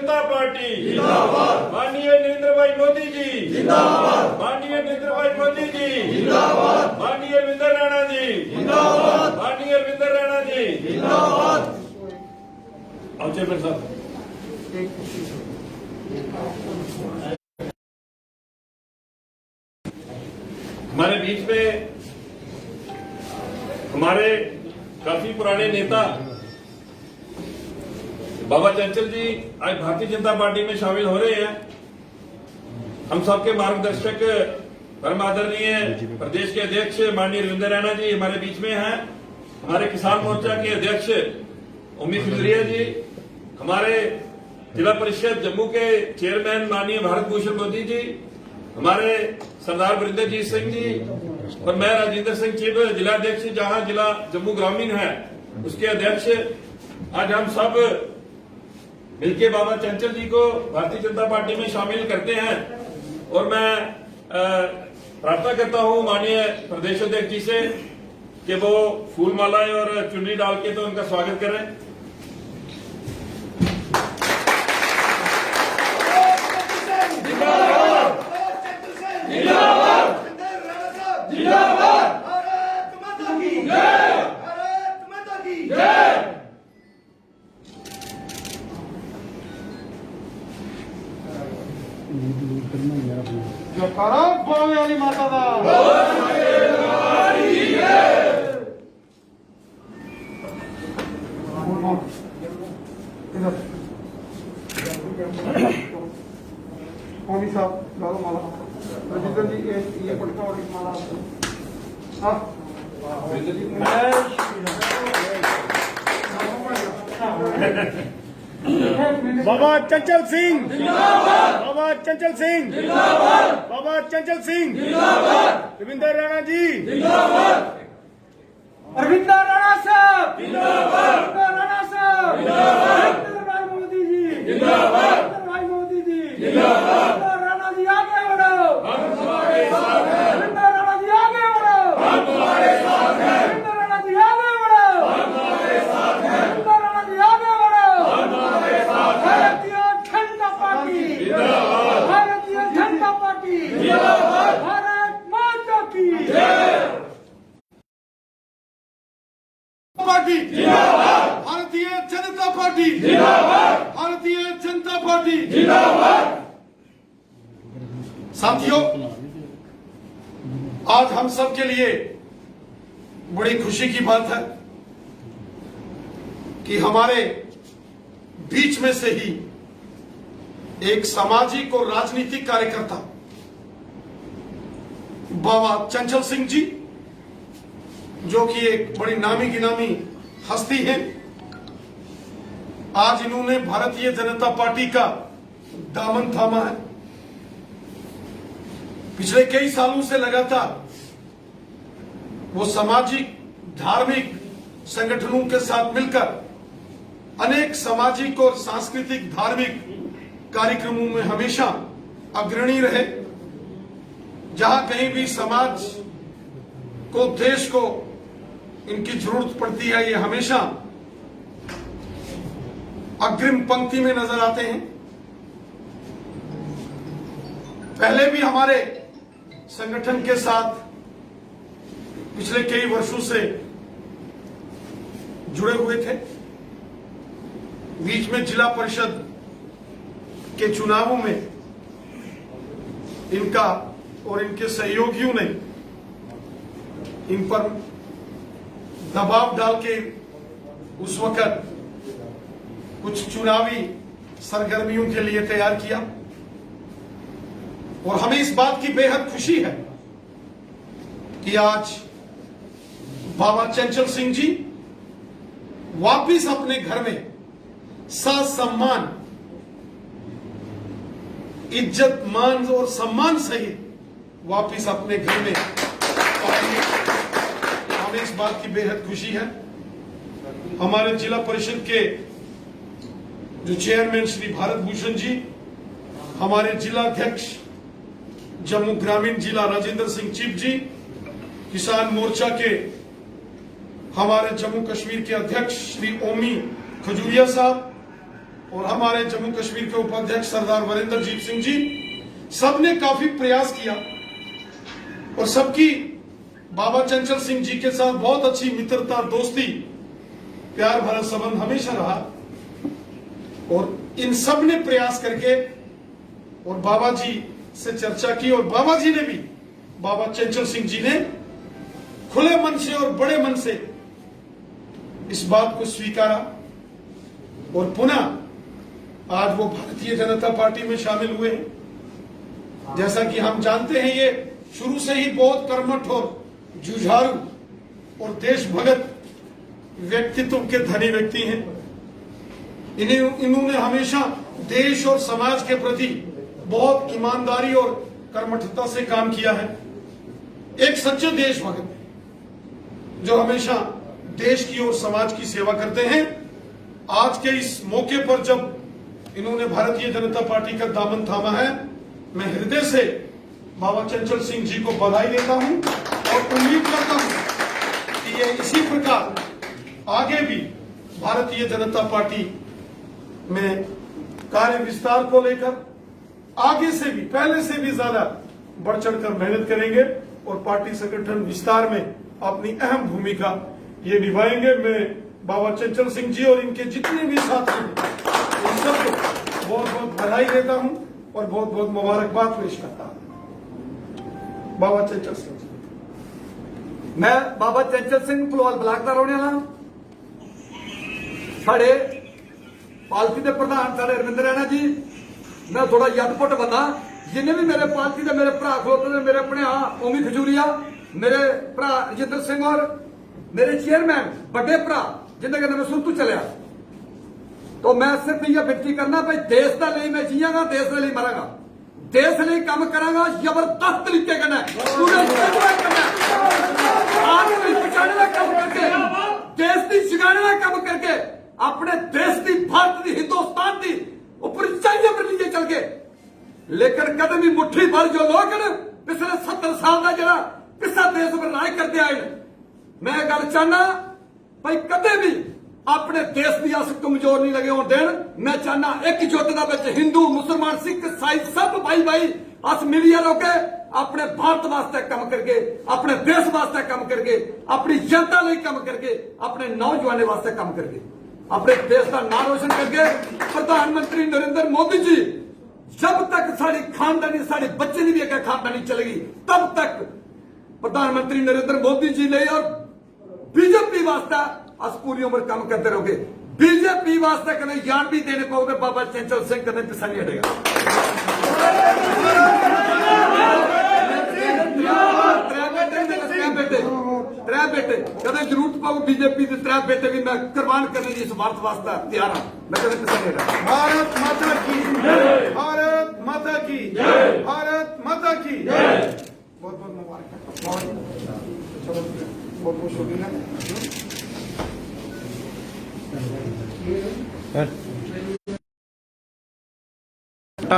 जनता party जिंदाबाद। माननीय नरेंद्र भाई मोदी जी जिंदाबाद। माननीय नरेंद्र भाई मोदी जी जिंदाबाद। माननीय अरविंदर राणा जी जिंदाबाद। माननीय अरविंदर राणा जी जिंदाबाद। आओ चेयरमैन साहब। हमारे बीच में हमारे काफी पुराने नेता बाबा चंचल जी आज भारतीय जनता पार्टी में शामिल हो रहे हैं। हम सबके मार्गदर्शक परम आदरणीय प्रदेश के अध्यक्ष माननीय रविंदर राणा जी हमारे बीच में हैं। हमारे किसान मोर्चा के अध्यक्ष उम्मीद खजुरिया जी, हमारे जिला परिषद जम्मू के चेयरमैन माननीय भारत भूषण मोदी जी, हमारे सरदार वरिंदरजीत सिंह जी और मैं राजेंद्र सिंह चिब जिलाध्यक्ष जहां जिला जम्मू ग्रामीण है उसके अध्यक्ष। आज हम सब मिलके बाबा चंचल जी को भारतीय जनता पार्टी में शामिल करते हैं और मैं प्रार्थना करता हूं माननीय प्रदेश अध्यक्ष जी से कि वो फूल मालाएं और चुनरी डाल के तो उनका स्वागत करें। वाली माता दा साहब लालो माला रजिंदर जी ये पटका वाली माला। हाँ बाबा चंचल सिंह जिंदाबाद। बाबा चंचल सिंह जिंदाबाद। बाबा चंचल सिंह जिंदाबाद। रविंदर राणा जी जिंदाबाद। अरविंदर राणा साहब जिंदाबाद। अरविंदर राणा साहब जिंदाबाद। नरेंद्र भाई मोदी जी जिंदाबाद। नरेंद्र भाई मोदी जी जिंदाबाद। रविंदर राणा जी आगे बढ़ो, हम तुम्हारे साथ हैं। रविंदर राणा जी आगे बढ़ो, हम तुम्हारे साथ हैं। रविंदर राणा जी आगे बढ़ो, हम तुम्हारे साथ हैं। रविंदर राणा जी आगे बढ़ो, हम तुम्हारे साथ हैं। भारतीय जनता पार्टी जिंदाबाद। भारतीय जनता पार्टी जिंदाबाद। भारत माता की जय। पार्टी जिंदाबाद। भारतीय जनता पार्टी जिंदाबाद। भारतीय जनता पार्टी जिंदाबाद। साथियों, आज हम सब के लिए बड़ी खुशी की बात है कि हमारे बीच में से ही एक सामाजिक और राजनीतिक कार्यकर्ता बाबा चंचल सिंह जी, जो कि एक बड़ी नामी गिनामी हस्ती है, आज इन्होंने भारतीय जनता पार्टी का दामन थामा है। पिछले कई सालों से लगातार वो सामाजिक धार्मिक संगठनों के साथ मिलकर अनेक सामाजिक और सांस्कृतिक धार्मिक कार्यक्रमों में हमेशा अग्रणी रहे। जहां कहीं भी समाज को, देश को इनकी जरूरत पड़ती है, ये हमेशा अग्रिम पंक्ति में नजर आते हैं। पहले भी हमारे संगठन के साथ पिछले कई वर्षों से जुड़े हुए थे। बीच में जिला परिषद के चुनावों में इनका और इनके सहयोगियों ने इन पर दबाव डाल के उस वक्त कुछ चुनावी सरगर्मियों के लिए तैयार किया और हमें इस बात की बेहद खुशी है कि आज बाबा चंचल सिंह जी वापिस अपने घर में सम्मान, इज्जत, मान और सम्मान सहित वापिस अपने घर में आएंगे। हमें इस बात की बेहद खुशी है। हमारे जिला परिषद के जो चेयरमैन श्री भारत भूषण जी, हमारे जिला अध्यक्ष जम्मू ग्रामीण जिला राजेंद्र सिंह चिब जी, किसान मोर्चा के हमारे जम्मू कश्मीर के अध्यक्ष श्री ओमी खजुरिया साहब, और हमारे जम्मू कश्मीर के उपाध्यक्ष सरदार वीरेंद्रजीत सिंह जी, सबने काफी प्रयास किया और सबकी बाबा चंचल सिंह जी के साथ बहुत अच्छी मित्रता, दोस्ती, प्यार भरा संबंध हमेशा रहा। और इन सब ने प्रयास करके और बाबा जी से चर्चा की और बाबा जी ने भी, बाबा चंचल सिंह जी ने खुले मन से और बड़े मन से इस बात को स्वीकारा और पुनः आज वो भारतीय जनता पार्टी में शामिल हुए हैं। जैसा कि हम जानते हैं, ये शुरू से ही बहुत कर्मठ और जुझारू और देशभगत व्यक्तित्व के धनी व्यक्ति हैं। इन्होंने हमेशा देश और समाज के प्रति बहुत ईमानदारी और कर्मठता से काम किया है। एक सच्चे देशभक्त जो हमेशा देश की और समाज की सेवा करते हैं। आज के इस मौके पर जब इन्होंने भारतीय जनता पार्टी का दामन थामा है, मैं हृदय से बाबा चंचल सिंह जी को बधाई देता हूं और उम्मीद करता हूं कि ये इसी प्रकार आगे भी भारतीय जनता पार्टी में कार्य विस्तार को लेकर आगे से भी, पहले से भी ज्यादा बढ़ चढ़कर मेहनत करेंगे और पार्टी संगठन विस्तार में अपनी अहम भूमिका ये निभाएंगे। मैं बाबा चंचल सिंह जी और इनके जितने भी साथी हैं, इन सबको बहुत बहुत बधाई देता हूं और बहुत बहुत मुबारकबाद पेश करता हूं। बाबा चंचल सिंह जी। मैं बाबा चंचल सिंह भलोवाल ब्लाक का रहने वाला। साढ़े पालकी के प्रधान साढ़े रविंदर रैना जी, मैं थोड़ा यदपुट बंदा, जिन्हें भी मेरे पालकी के मेरे भरा खलोते मेरे अपने ओमी खजूरिया, मेरे भरा रजिंदर सिंह और मेरे चेयरमैन बड़े भरा जिन्हें कहते मैं शुरू तो चलिया। तो मैं सिर्फ ये विनती करना भाई, देश का लिए मैं जियागा, देश के लिए मरांगा, देश लिए काम करांगा जबरदस्त तरीके करना पूरे बचाने का काम करके, देश की जगाने का काम करके, अपने देश की, भारत की, हिंदुस्तान की ऊपर चाहिए पर नीचे चल के। लेकिन कदम भी मुट्ठी भर जो लोग पिछले 70 साल का जरा पिछला देश पर राय करते आए, मैं गल चाहना भाई कदे भी अपने देश की अस कमजोर नहीं लगे होने देन। मैं चाहना एकजुटता में हिंदू, मुसलमान, सिख, ईसाई सब भाई भाई अस मिलिया लोके अपने भारत वास्ते काम करके, अपने देश वास्ते काम करके, अपनी जनता लिए काम करके, अपने नौजवानों वास्ते काम करके, अपने देश का नाम रोशन करके। प्रधानमंत्री नरेंद्र मोदी जी, जब तक साड़ी खानदानी, साढ़े बच्चे की भी अगर खानदानी चलेगी, तब तक प्रधानमंत्री नरेंद्र मोदी जी ने और बीजेपी वास्ते अस पूरी उम्र काम करते रहोगे। बीजेपी वास्ते कदम जान भी देने पाओगे, बाबा चंचल सिंह कदम पिछा नहीं हटेगा। त्रै बेटे कदम जरूरत पाओ बीजेपी के, त्रै बेटे भी मैं कुर्बान करने की इस भारत वास्ते तैयार हाँ। मैं कदम पिछा नहीं हटेगा। भारत माता की जय, भारत माता की जय, भारत माता की जय। बहुत बहुत मुबारक, बहुत बहुत शुक्रिया।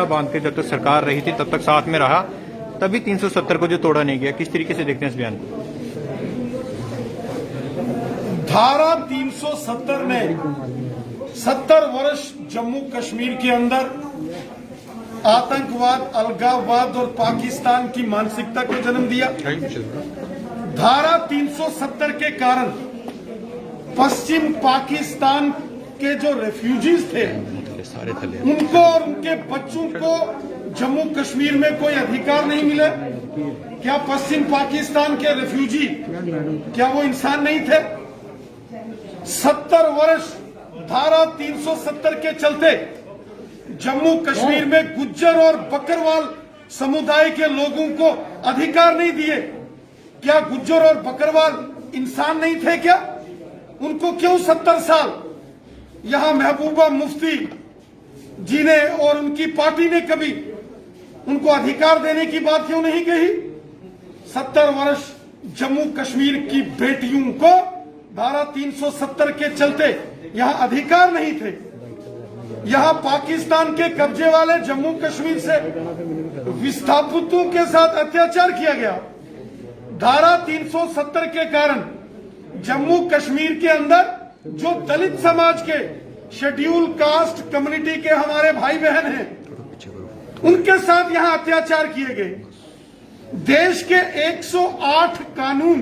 बांध के जब तक सरकार रही थी तब तक साथ में रहा, तभी 370 को जो तोड़ा नहीं गया। किस तरीके से देखते हैं इस बयान को? धारा 370 ने 70 वर्ष जम्मू कश्मीर के अंदर आतंकवाद, अलगाववाद और पाकिस्तान की मानसिकता को जन्म दिया। धारा 370 के कारण पश्चिम पाकिस्तान के जो रेफ्यूजीज थे उनको और उनके बच्चों को जम्मू कश्मीर में कोई अधिकार नहीं मिले। क्या पश्चिम पाकिस्तान के रेफ्यूजी क्या वो इंसान नहीं थे? 70 वर्ष धारा 370 के चलते जम्मू कश्मीर में गुज्जर और बकरवाल समुदाय के लोगों को अधिकार नहीं दिए। क्या गुज्जर और बकरवाल इंसान नहीं थे क्या? उनको क्यों 70 साल यहां महबूबा मुफ्ती जी ने और उनकी पार्टी ने कभी उनको अधिकार देने की बात क्यों नहीं कही? 70 वर्ष जम्मू कश्मीर की बेटियों को धारा 370 के चलते यहां अधिकार नहीं थे। यहां पाकिस्तान के कब्जे वाले जम्मू कश्मीर से विस्थापितों के साथ अत्याचार किया गया। धारा 370 के कारण जम्मू कश्मीर के अंदर जो दलित समाज के शेड्यूल कास्ट कम्युनिटी के हमारे भाई बहन हैं, उनके साथ यहां अत्याचार किए गए। देश के 108 कानून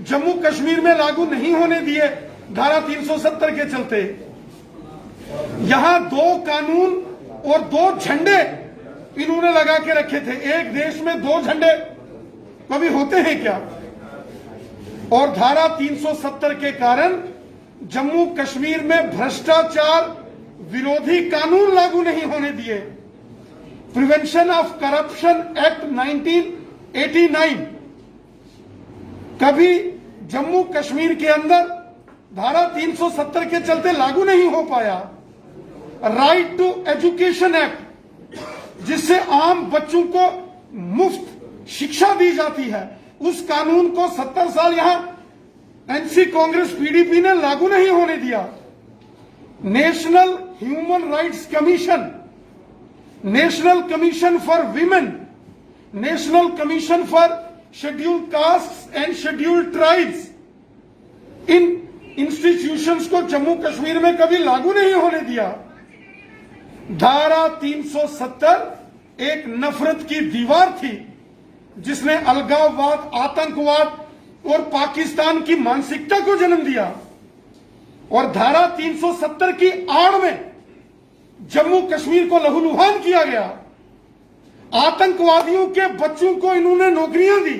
जम्मू कश्मीर में लागू नहीं होने दिए धारा 370 के चलते। यहां 2 कानून और 2 झंडे इन्होंने लगा के रखे थे। एक देश में 2 झंडे कभी होते हैं क्या? और धारा 370 के कारण जम्मू कश्मीर में भ्रष्टाचार विरोधी कानून लागू नहीं होने दिए। प्रिवेंशन ऑफ करप्शन एक्ट 1989 कभी जम्मू कश्मीर के अंदर धारा 370 के चलते लागू नहीं हो पाया। राइट टू एजुकेशन एक्ट, जिससे आम बच्चों को मुफ्त शिक्षा दी जाती है, उस कानून को 70 साल यहां एनसी कांग्रेस पीडीपी ने लागू नहीं होने दिया। National human rights commission, national commission for women, national commission for scheduled caste and scheduled tribes, in institutions को जम्मू कश्मीर में कभी लागू नहीं होने दिया। धारा 370 एक नफरत की दीवार थी, जिसने अलगाववाद, आतंकवाद और पाकिस्तान की मानसिकता को जन्म दिया। और धारा 370 की आड़ में जम्मू कश्मीर को लहूलुहान किया गया। आतंकवादियों के बच्चों को इन्होंने नौकरियां दी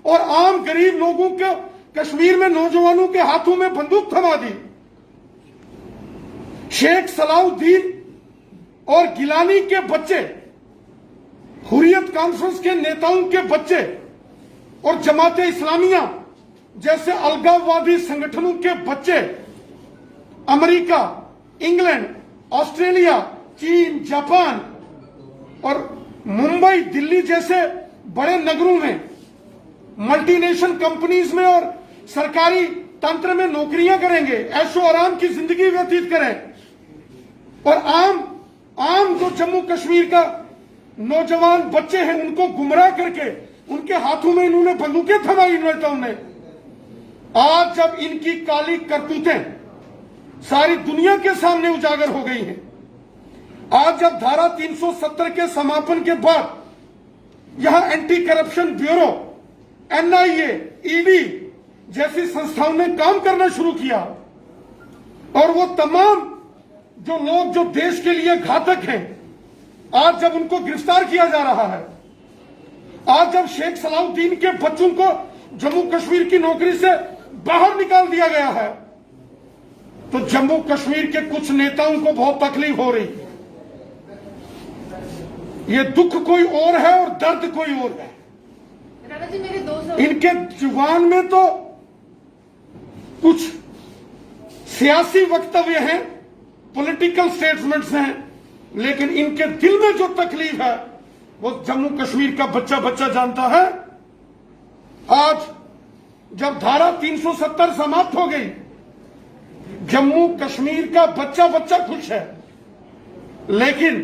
और आम गरीब लोगों को कश्मीर में नौजवानों के हाथों में बंदूक थमा दी। शेख सलाउद्दीन और गिलानी के बच्चे, हुर्रियत कॉन्फ्रेंस के नेताओं के बच्चे और जमाते इस्लामिया जैसे अलगाववादी संगठनों के बच्चे अमेरिका, इंग्लैंड, ऑस्ट्रेलिया, चीन, जापान और मुंबई, दिल्ली जैसे बड़े नगरों में, मल्टीनेशनल कंपनीज में और सरकारी तंत्र में नौकरियां करेंगे, ऐशो आराम की जिंदगी व्यतीत करें। और आम जो जम्मू कश्मीर का नौजवान बच्चे हैं, उनको गुमराह करके उनके हाथों में इन्होंने बंदूकें थमाई नेताओं ने। आज जब इनकी काली करतूतें सारी दुनिया के सामने उजागर हो गई हैं, आज जब धारा 370 के समापन के बाद यहां anti corruption bureau, NIA, ED जैसी संस्थाओं ने काम करना शुरू किया, और वो तमाम जो लोग जो देश के लिए घातक हैं, आज जब उनको गिरफ्तार किया जा रहा है, आज जब शेख सलाउद्दीन के बच्चों को जम्मू कश्मीर की नौकरी से बाहर निकाल दिया गया है, तो जम्मू कश्मीर के कुछ नेताओं को बहुत तकलीफ हो रही है। ये दुख कोई और है और दर्द कोई और है। राणा जी, मेरे 2 सवाल। इनके जुबान में तो कुछ सियासी वक्तव्य हैं, पॉलिटिकल स्टेटमेंट्स हैं, लेकिन इनके दिल में जो तकलीफ है वो जम्मू कश्मीर का बच्चा बच्चा जानता है। आज जब धारा 370 समाप्त हो गई, जम्मू कश्मीर का बच्चा बच्चा खुश है, लेकिन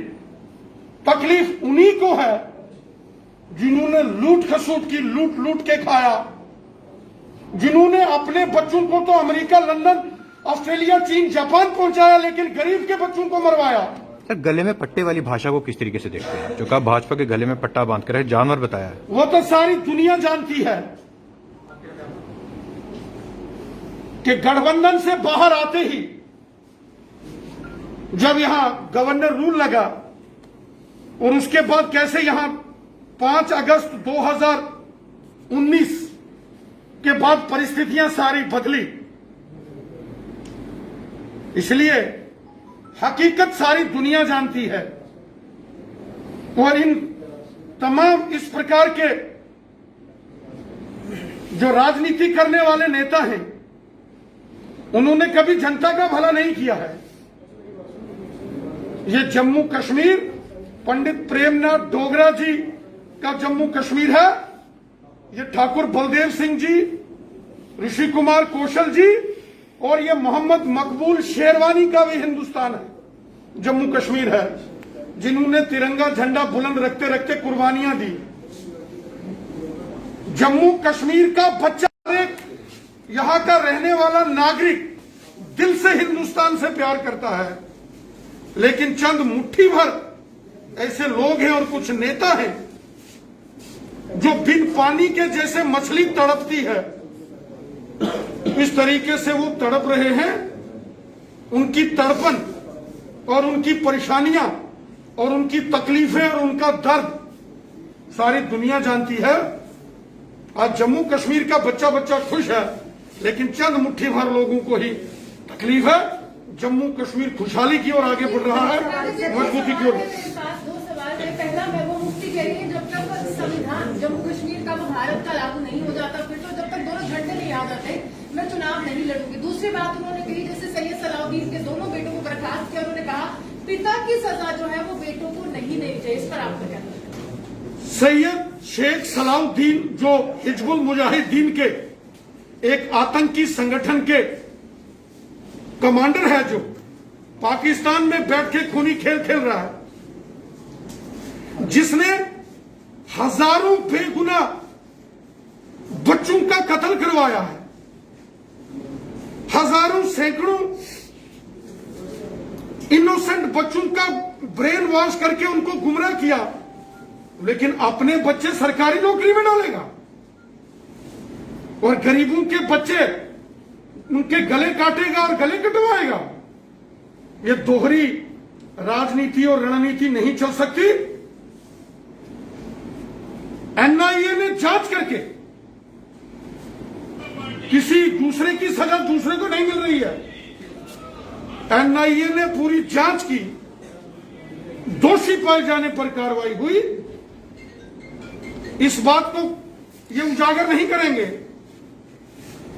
तकलीफ उन्हीं को है जिन्होंने लूट खसूट की, लूट लूट के खाया, जिन्होंने अपने बच्चों को तो अमेरिका, लंदन, ऑस्ट्रेलिया, चीन, जापान पहुंचाया, लेकिन गरीब के बच्चों को मरवाया। सर, गले में पट्टे वाली भाषा को किस तरीके से देखते हैं? जो कहा भाजपा के गले में पट्टा बांध कर जानवर बताया है, वो तो सारी दुनिया जानती है कि गठबंधन से बाहर आते ही जब यहां गवर्नर रूल लगा और उसके बाद कैसे यहां 5 अगस्त 2019 के बाद परिस्थितियां सारी बदली। इसलिए हकीकत सारी दुनिया जानती है, और इन तमाम इस प्रकार के जो राजनीति करने वाले नेता हैं, उन्होंने कभी जनता का भला नहीं किया है। ये जम्मू कश्मीर पंडित प्रेमनाथ डोगरा जी का जम्मू कश्मीर है, ये ठाकुर बलदेव सिंह जी, ऋषि कुमार कौशल जी और ये मोहम्मद मकबूल शेरवानी का भी हिंदुस्तान है, जम्मू कश्मीर है, जिन्होंने तिरंगा झंडा बुलंद रखते रखते कुर्बानियां दी। जम्मू कश्मीर का बच्चा, एक यहां का रहने वाला नागरिक दिल से हिंदुस्तान से प्यार करता है, लेकिन चंद मुट्ठी भर ऐसे लोग हैं और कुछ नेता हैं जो बिन पानी के जैसे मछली तड़पती है, इस तरीके से वो तड़प रहे हैं। उनकी तड़पन और उनकी परेशानियां और उनकी तकलीफें और उनका दर्द सारी दुनिया जानती है। आज जम्मू कश्मीर का बच्चा बच्चा खुश है, लेकिन चंद मुट्ठी भर लोगों को ही तकलीफ है। जम्मू कश्मीर खुशहाली की ओर आगे बढ़ रहा है, मजबूती की ओर। मेरे पास दो सवाल है। पहला, महबूबा मुफ्ती कह रही है जब तक संविधान जम्मू कश्मीर का वो भारत का लागू नहीं हो जाता, फिर तो जब तक दोनों झंडे नहीं आ जाते मैं चुनाव नहीं लड़ूंगी। दूसरी बात उन्होंने कही, जैसे सैयद सलाउद्दीन के दोनों बेटों को बर्खास्त किया, उन्होंने कहा पिता की सजा जो है वो बेटों को नहीं देनी चाहिए। इस पर आपका क्या कहना है? सैयद शेख सलाउद्दीन जो हिजबुल मुजाहिदीन के एक आतंकी संगठन के कमांडर है, जो पाकिस्तान में बैठ के खूनी खेल खेल रहा है, जिसने हजारों बेगुनाह बच्चों का कत्ल करवाया है, हजारों सैकड़ों इनोसेंट बच्चों का ब्रेन वॉश करके उनको गुमराह किया, लेकिन अपने बच्चे सरकारी नौकरी में डालेगा और गरीबों के बच्चे उनके गले काटेगा और गले कटवाएगा। ये दोहरी राजनीति और रणनीति नहीं चल सकती। एनआईए ने जांच करके किसी दूसरे की सजा दूसरे को नहीं मिल रही है। एनआईए ने पूरी जांच की, दोषी पाए जाने पर कार्रवाई हुई। इस बात को ये उजागर नहीं करेंगे,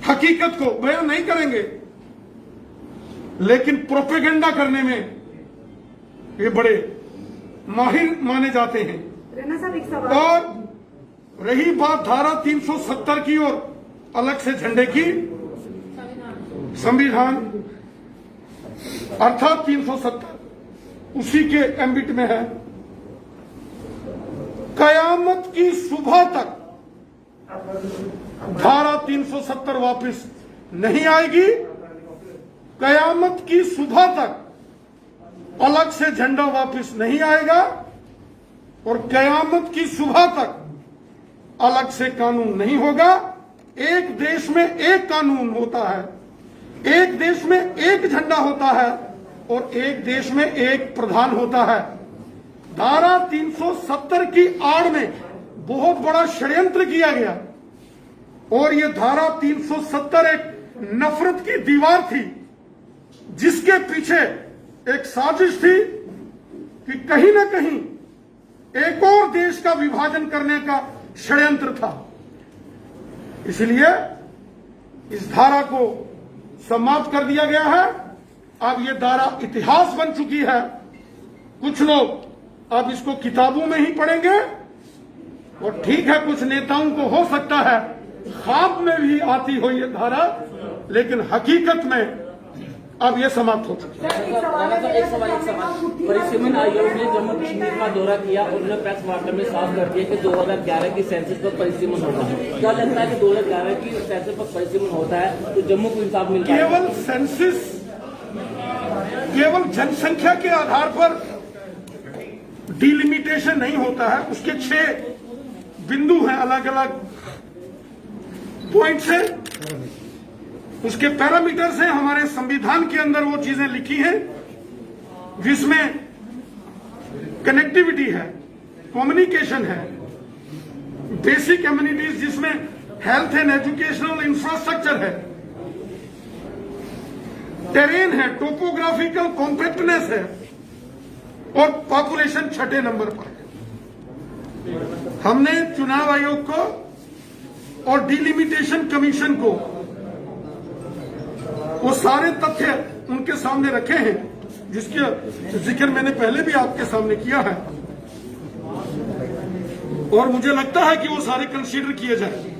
हकीकत को बयान नहीं करेंगे, लेकिन प्रोपेगेंडा करने में ये बड़े माहिर माने जाते हैं। रेना साहब, एक सवाल। और रही बात धारा 370 की और अलग से झंडे की, संविधान अर्थात 370 उसी के एम्बिट में है। कयामत की सुबह तक धारा 370 वापस नहीं आएगी। कयामत की सुबह तक अलग से झंडा वापस नहीं आएगा और कयामत की सुबह तक अलग से कानून नहीं होगा। एक देश में एक कानून होता है, एक देश में एक झंडा होता है और एक देश में एक प्रधान होता है। धारा 370 की आड़ में बहुत बड़ा षड्यंत्र किया गया और यह धारा 370 एक नफरत की दीवार थी, जिसके पीछे एक साजिश थी कि कहीं ना कहीं एक और देश का विभाजन करने का षड्यंत्र था। इसलिए इस धारा को समाप्त कर दिया गया है। अब यह धारा इतिहास बन चुकी है। कुछ लोग अब इसको किताबों में ही पढ़ेंगे और ठीक है, कुछ नेताओं को हो सकता है ख्वाब में भी आती हो ये धारा, लेकिन हकीकत में अब ये समाप्त हो चुकी है। एक सवाल। परिसीमन आयोग ने जम्मू कश्मीर का दौरा किया और उन्होंने प्रेस वार्ता में साफ कर दिया कि 2011 की सेंसस पर परिसीमन होता है। क्या लगता है कि 2011 की सेंसस पर परिसीमन होता है तो जम्मू को इंसाफ मिल पाएगा? केवल सेंसस, केवल जनसंख्या के आधार पर डिलिमिटेशन नहीं होता है। उसके 6 बिंदु हैं, अलग अलग पॉइंट्स हैं, उसके पैरामीटर्स हैं। हमारे संविधान के अंदर वो चीजें लिखी हैं जिसमें कनेक्टिविटी है, कम्युनिकेशन है, बेसिक एमिनिटीज जिसमें हेल्थ एंड एजुकेशनल इंफ्रास्ट्रक्चर है, टेरेन है, टोपोग्राफिकल कॉम्पैक्टनेस है और पॉपुलेशन 6 नंबर पर है। हमने चुनाव आयोग को और डिलिमिटेशन कमीशन को वो सारे तथ्य उनके सामने रखे हैं, जिसके जिक्र मैंने पहले भी आपके सामने किया है और मुझे लगता है कि वो सारे कंसीडर किए जाएंगे।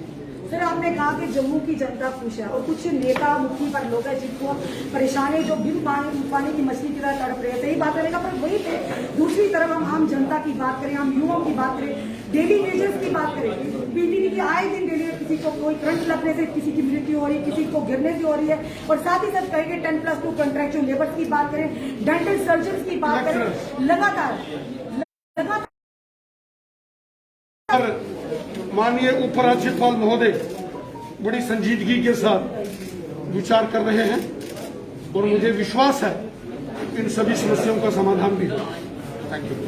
सर, आपने कहा कि जम्मू की जनता खुश है और कुछ नेता मुखी पर लोग हैं जिनको परेशानी, जो बिन पानी की मछली की तरह तड़प रहे हैं। सही बात करेगा, पर वही पे दूसरी तरफ हम आम जनता की बात करें, हम युवाओं की बात करें, डेली वेजेस की बात करें, पीटीवी की आए दिन डेली किसी को कोई करंट लगने से किसी की मृत्यु हो रही है, किसी को गिरने से हो रही है, और साथ ही साथ कहेंगे 10+2 कॉन्ट्रैक्चुअल लेबर्स की बात करें, डेंटल सर्जन की बात करें, लगातार माननीय उपराज्यपाल महोदय बड़ी संजीदगी के साथ विचार कर रहे हैं और मुझे विश्वास है इन सभी समस्याओं का समाधान भी होगा। Thank you.